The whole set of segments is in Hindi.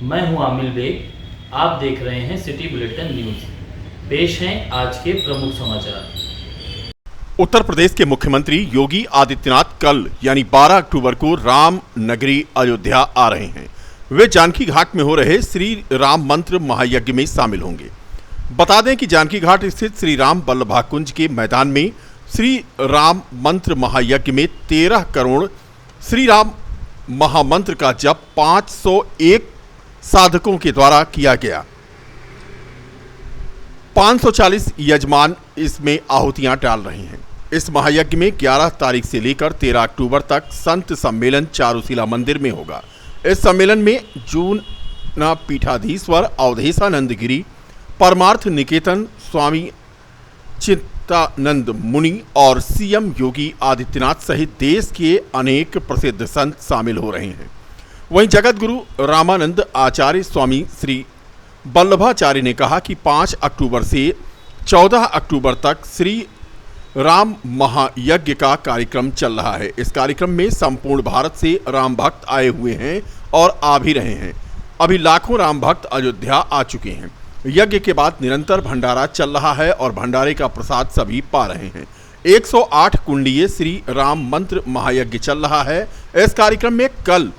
मैं हूं आमिर बेग। आप देख रहे हैं सिटी बुलेटिन न्यूज़। पेश हैं आज के प्रमुख समाचार। उत्तर प्रदेश के मुख्यमंत्री योगी आदित्यनाथ कल यानी 12 अक्टूबर को राम नगरी अयोध्या आ रहे हैं। वे जानकी घाट में हो रहे श्री राम मंत्र महायज्ञ में शामिल होंगे। बता दें कि जानकी घाट स्थित श्री राम बल्लभा कुंज के मैदान में श्री राम मंत्र महायज्ञ में 13 करोड़ श्री राम महामंत्र का जप 501 साधकों के द्वारा किया गया। 540 यजमान इसमें आहुतियां डाल रहे हैं। इस महायज्ञ में 11 तारीख से लेकर 13 अक्टूबर तक संत सम्मेलन चारुशिला मंदिर में होगा। इस सम्मेलन में जूना पीठाधीश्वर अवधेशानंद गिरी, परमार्थ निकेतन स्वामी चित्तानंद मुनि और सीएम योगी आदित्यनाथ सहित देश के अनेक प्रसिद्ध संत शामिल हो रहे हैं। वहीं जगत गुरु रामानंद आचार्य स्वामी श्री वल्लभाचार्य ने कहा कि 5 अक्टूबर से 14 अक्टूबर तक श्री राम महायज्ञ का कार्यक्रम चल रहा है। इस कार्यक्रम में संपूर्ण भारत से राम भक्त आए हुए हैं और आ भी रहे हैं। अभी लाखों राम भक्त अयोध्या आ चुके हैं। यज्ञ के बाद निरंतर भंडारा चल रहा है और भंडारे का प्रसाद सभी पा रहे हैं। 108 कुंडीय श्री राम मंत्र महायज्ञ चल रहा है। इस कार्यक्रम में कल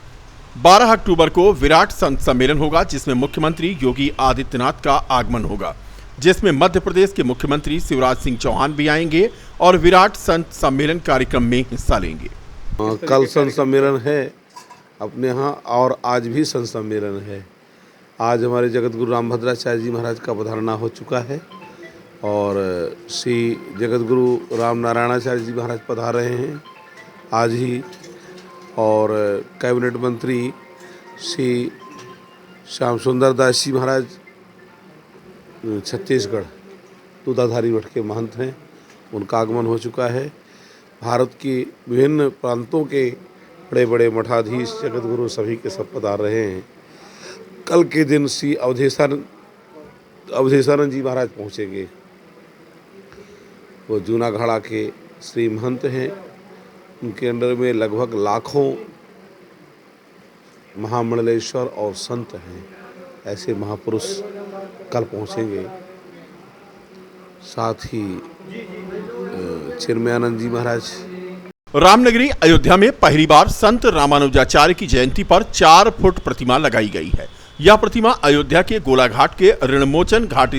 12 अक्टूबर को विराट संत सम्मेलन होगा, जिसमें मुख्यमंत्री योगी आदित्यनाथ का आगमन होगा, जिसमें मध्य प्रदेश के मुख्यमंत्री शिवराज सिंह चौहान भी आएंगे और विराट संत सम्मेलन कार्यक्रम में हिस्सा लेंगे। कल संत सम्मेलन है अपने यहाँ और आज भी संत सम्मेलन है। आज हमारे जगत गुरु रामभद्राचार्य जी महाराज का पधारना हो चुका है और श्री जगत गुरु राम नारायणाचार्य जी महाराज पधार रहे हैं आज ही। और कैबिनेट मंत्री श्री श्याम सुंदर दास जी महाराज छत्तीसगढ़ दूधाधारी मठ के महंत हैं, उनका आगमन हो चुका है। भारत के विभिन्न प्रांतों के बड़े बड़े मठाधीश जगत गुरु सभी के सब पधार रहे हैं। कल के दिन श्री अवधेशानंद जी महाराज पहुँचेंगे। वो जूनागढ़ के श्री महंत हैं, उनके अंडर में लगभग लाखों महामंडलेश्वर और संत हैं। ऐसे महापुरुष कल पहुँचेंगे। साथ ही चिन्मयानंद जी महाराज। रामनगरी अयोध्या में पहली बार संत रामानुजाचार्य की जयंती पर 4 फुट प्रतिमा लगाई गई है। यह प्रतिमा अयोध्या के गोलाघाट के ऋणमोचन घाट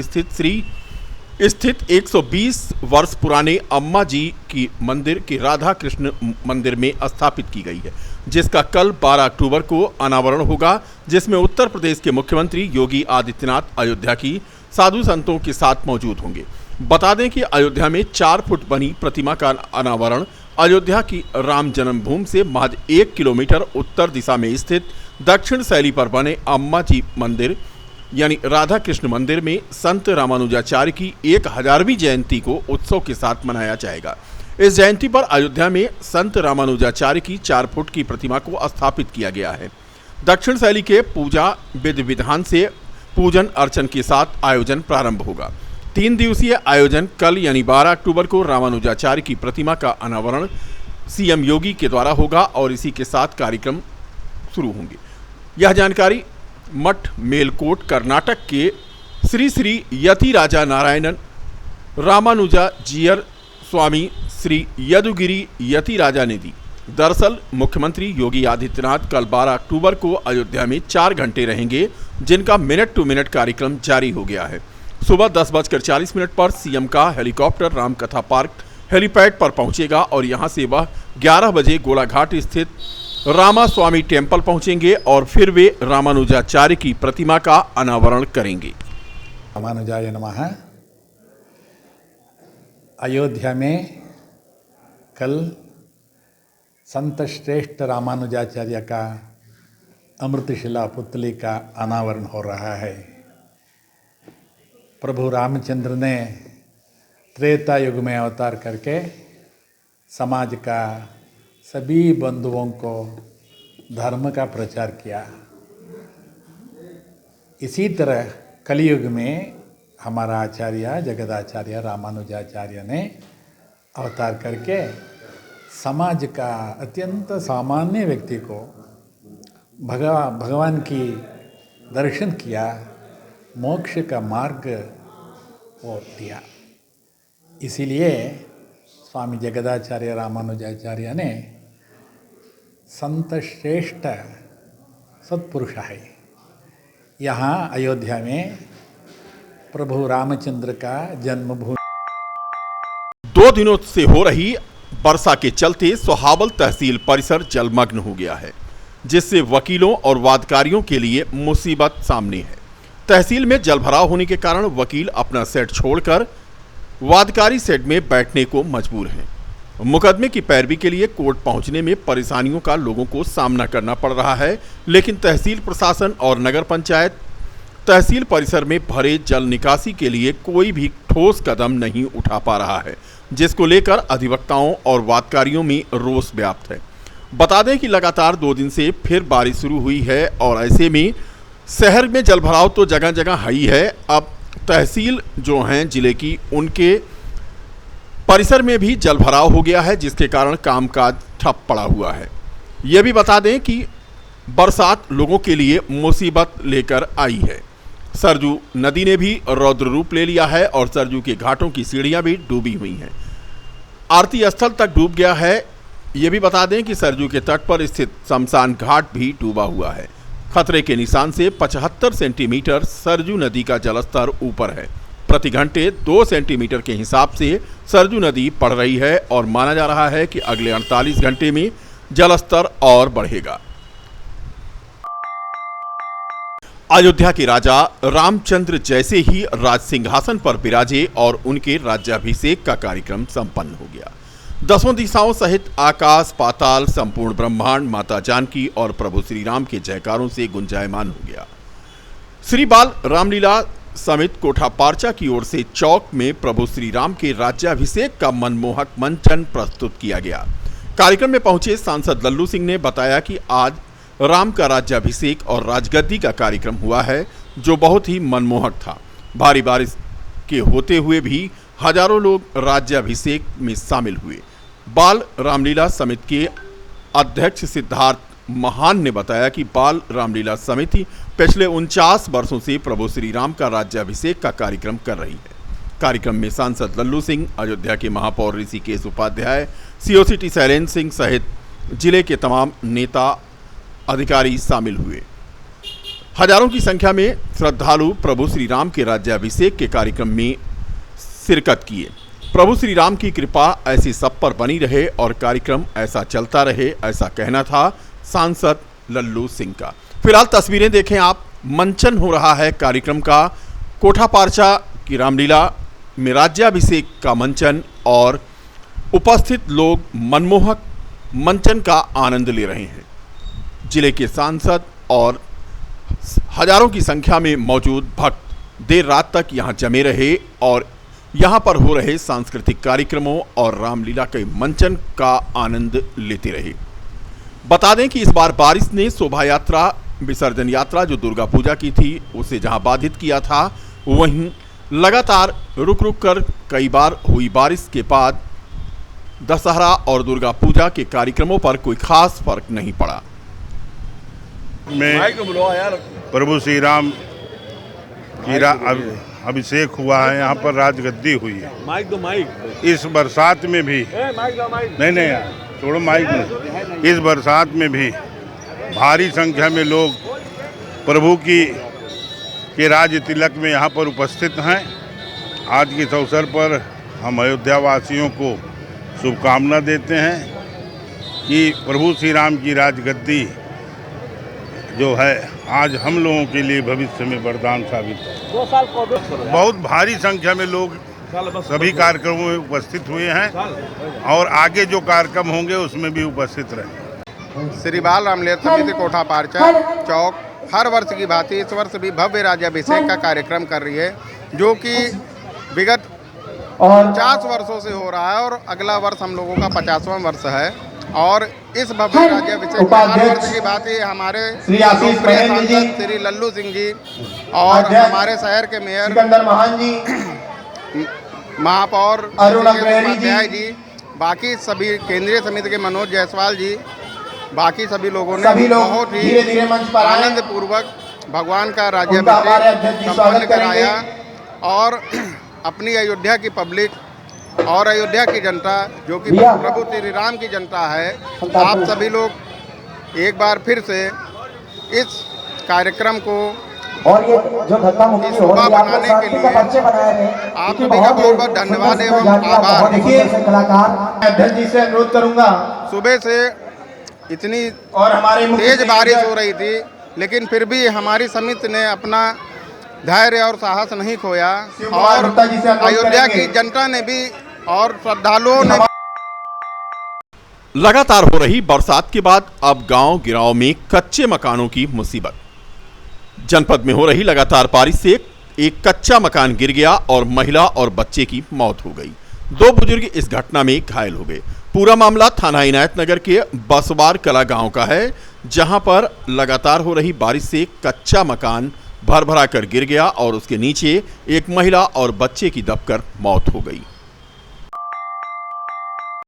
स्थित 120 वर्ष पुराने अम्मा जी की मंदिर के राधा कृष्ण मंदिर में स्थापित की गई है, जिसका कल 12 अक्टूबर को अनावरण होगा, जिसमें उत्तर प्रदेश के मुख्यमंत्री योगी आदित्यनाथ अयोध्या की साधु संतों के साथ मौजूद होंगे। बता दें कि अयोध्या में 4 फुट बनी प्रतिमा का अनावरण अयोध्या की राम जन्मभूमि से महज 1 किलोमीटर उत्तर दिशा में स्थित दक्षिण शैली पर बने अम्मा जी मंदिर यानी राधा कृष्ण मंदिर में संत रामानुजाचार्य की 1000वीं जयंती को उत्सव के साथ मनाया जाएगा। इस जयंती पर अयोध्या में संत रामानुजाचार्य की 4 फुट की प्रतिमा को स्थापित किया गया है। दक्षिण शैली के पूजा विधि विधान से पूजन अर्चन के साथ आयोजन प्रारंभ होगा। 3 दिवसीय आयोजन कल यानी 12 अक्टूबर को रामानुजाचार्य की प्रतिमा का अनावरण सीएम योगी के द्वारा होगा और इसी के साथ कार्यक्रम शुरू होंगे। यह जानकारी मठ मेलकोट कर्नाटक के श्री श्री यति राजा नारायणन रामानुजाजीयर स्वामी श्री यदुगिरी यति राजा ने दी। दरअसल मुख्यमंत्री योगी आदित्यनाथ कल 12 अक्टूबर को अयोध्या में 4 घंटे रहेंगे, जिनका मिनट टू मिनट कार्यक्रम जारी हो गया है। सुबह 10:40 पर सीएम का हेलीकॉप्टर रामकथा पार्क हेलीपैड पर पहुंचेगा और यहां से वह 11 बजे गोलाघाट स्थित रामा स्वामी टेम्पल पहुंचेंगे और फिर वे रामानुजाचार्य की प्रतिमा का अनावरण करेंगे। रामानुजाय नमः। अयोध्या में कल संत श्रेष्ठ रामानुजाचार्य का अमृतशिला पुतली का अनावरण हो रहा है। प्रभु रामचंद्र ने त्रेता युग में अवतार करके समाज का सभी बंधुओं को धर्म का प्रचार किया। इसी तरह कलयुग में हमारा आचार्य जगदाचार्य रामानुजाचार्य ने अवतार करके समाज का अत्यंत सामान्य व्यक्ति को भगवान की दर्शन किया, मोक्ष का मार्ग वो दिया। इसीलिए स्वामी जगदाचार्य रामानुजाचार्य ने संत श्रेष्ठ सत्पुरुष है। यहाँ अयोध्या में प्रभु रामचंद्र का जन्मभूमि। 2 दिनों से हो रही वर्षा के चलते सोहावल तहसील परिसर जलमग्न हो गया है, जिससे वकीलों और वादकारियों के लिए मुसीबत सामने है। तहसील में जलभराव होने के कारण वकील अपना सेट छोड़कर वादकारी सेट में बैठने को मजबूर हैं। मुकदमे की पैरवी के लिए कोर्ट पहुंचने में परेशानियों का लोगों को सामना करना पड़ रहा है, लेकिन तहसील प्रशासन और नगर पंचायत तहसील परिसर में भरे जल निकासी के लिए कोई भी ठोस कदम नहीं उठा पा रहा है, जिसको लेकर अधिवक्ताओं और वादकारियों में रोष व्याप्त है। बता दें कि लगातार 2 दिन से फिर बारिश शुरू हुई है और ऐसे में शहर में जलभराव तो जगह जगह है ही है। अब तहसील जो हैं जिले की, उनके परिसर में भी जलभराव हो गया है, जिसके कारण कामकाज ठप पड़ा हुआ है। यह भी बता दें कि बरसात लोगों के लिए मुसीबत लेकर आई है। सरजू नदी ने भी रौद्र रूप ले लिया है और सरजू के घाटों की सीढ़ियां भी डूबी हुई हैं। आरती स्थल तक डूब गया है। यह भी बता दें कि सरजू के तट पर स्थित शमशान घाट भी डूबा हुआ है। खतरे के निशान से 75 सेंटीमीटर सरजू नदी का जलस्तर ऊपर है। प्रति घंटे 2 सेंटीमीटर के हिसाब से सरजू नदी बढ़ रही है और माना जा रहा है कि अगले 48 घंटे में जलस्तर और बढ़ेगा। अयोध्या के राजा रामचंद्र जैसे ही राज सिंहासन पर विराजे और उनके राज्याभिषेक का कार्यक्रम संपन्न हो गया। 10 दिशाओं सहित आकाश पाताल संपूर्ण ब्रह्मांड माता जानकी और प्रभु श्री राम के जयकारों से गुंजायमान हो गया। श्री बाल रामलीला समिति कोठा पारचा की ओर से चौक में प्रभु श्री राम के राज्याभिषेक का मनमोहक मंचन प्रस्तुत किया गया। कार्यक्रम में पहुंचे सांसद लल्लू सिंह ने बताया कि आज राम का राज्याभिषेक और राजगद्दी का कार्यक्रम हुआ है, जो बहुत ही मनमोहक था। भारी बारिश के होते हुए भी हजारों लोग राज्याभिषेक में शामिल हुए। बाल रामलीला समिति के अध्यक्ष सिद्धार्थ महान ने बताया कि बाल रामलीला समिति पिछले 49 वर्षों से प्रभु श्री राम का राज्याभिषेक का कार्यक्रम कर रही है। कार्यक्रम में सांसद लल्लू सिंह, अयोध्या के महापौर ऋषिकेश उपाध्याय, सीओसीटी शैलेंद्र सिंह सहित जिले के तमाम नेता अधिकारी शामिल हुए। हजारों की संख्या में श्रद्धालु प्रभु श्री राम के राज्याभिषेक के कार्यक्रम में शिरकत किए। प्रभु श्री राम की कृपा ऐसी सब पर बनी रहे और कार्यक्रम ऐसा चलता रहे, ऐसा कहना था सांसद लल्लू सिंह का। फिलहाल तस्वीरें देखें आप। मंचन हो रहा है कार्यक्रम का। कोठा पारचा की रामलीला में राज्याभिषेक का मंचन और उपस्थित लोग मनमोहक मंचन का आनंद ले रहे हैं। जिले के सांसद और हजारों की संख्या में मौजूद भक्त देर रात तक यहां जमे रहे और यहां पर हो रहे सांस्कृतिक कार्यक्रमों और रामलीला के मंचन का आनंद लेते रहे। बता दें कि इस बार बारिश ने शोभा यात्रा, विसर्जन यात्रा जो दुर्गा पूजा की थी, उसे जहां बाधित किया था, वहीं लगातार रुक रुक कर कई बार हुई बारिश के बाद दशहरा और दुर्गा पूजा के कार्यक्रमों पर कोई खास फर्क नहीं पड़ा। में प्रभु श्री राम की अभिषेक हुआ है। यहाँ पर राजगद्दी हुई है। इस बरसात में भी नहीं छोड़ो माइक में। इस बरसात में भी भारी संख्या में लोग प्रभु के राज तिलक में यहाँ पर उपस्थित हैं। आज के इस अवसर पर हम अयोध्या वासियों को शुभकामना देते हैं कि प्रभु श्री राम की राजगद्दी जो है आज हम लोगों के लिए भविष्य में वरदान साबित है। बहुत भारी संख्या में लोग सभी कार्यक्रमों में उपस्थित हुए हैं और आगे जो कार्यक्रम होंगे उसमें भी उपस्थित रहेंगे। श्री बाल रामलीला समिति कोठा पारचा चौक हर वर्ष की भांति इस वर्ष भी भव्य राज्याभिषेक का कार्यक्रम कर रही है, जो कि विगत 50 वर्षों से हो रहा है और अगला वर्ष हम लोगों का 50वां वर्ष है। और इस भव्य राज्याभिषेक में हर वर्ष की भांति हमारे लोकप्रिय सांसद श्री लल्लू सिंह जी और हमारे शहर के मेयर महान जी, महापौर उपाध्याय जी, बाकी सभी केंद्रीय समिति के मनोज जायसवाल जी, बाकी सभी लोगों ने बहुत ही आनंद पूर्वक भगवान का राज्याभिषेक संपन्न कराया और अपनी अयोध्या की पब्लिक और अयोध्या की जनता जो कि प्रभु श्री राम की जनता है, आप सभी लोग एक बार फिर से इस कार्यक्रम को और ये जो धक्का मुक्की हो रही है आप लोग शांति का बच्चे बनाए हैं, आप सभी का बहुत बहुत धन्यवाद एवं आभार। देखिए कलाकार अध्यक्ष जी से अनुरोध करूंगा सुबह से इतनी और हमारे तेज बारिश हो रही थी, लेकिन फिर भी हमारी समिति ने अपना धैर्य और साहस नहीं खोया और अयोध्या की जनता ने भी और श्रद्धालुओं ने लगातार हो रही बरसात के बाद अब गांव गिराव में कच्चे मकानों की मुसीबत। जनपद में हो रही लगातार बारिश से एक कच्चा मकान गिर गया और महिला और बच्चे की मौत हो गई। 2 बुजुर्ग इस घटना में घायल हो गए। पूरा मामला थाना इनायत नगर के बसवार कला गांव का है, जहां पर लगातार हो रही बारिश से कच्चा मकान भर भरा कर गिर गया और उसके नीचे एक महिला और बच्चे की दबकर मौत हो गई।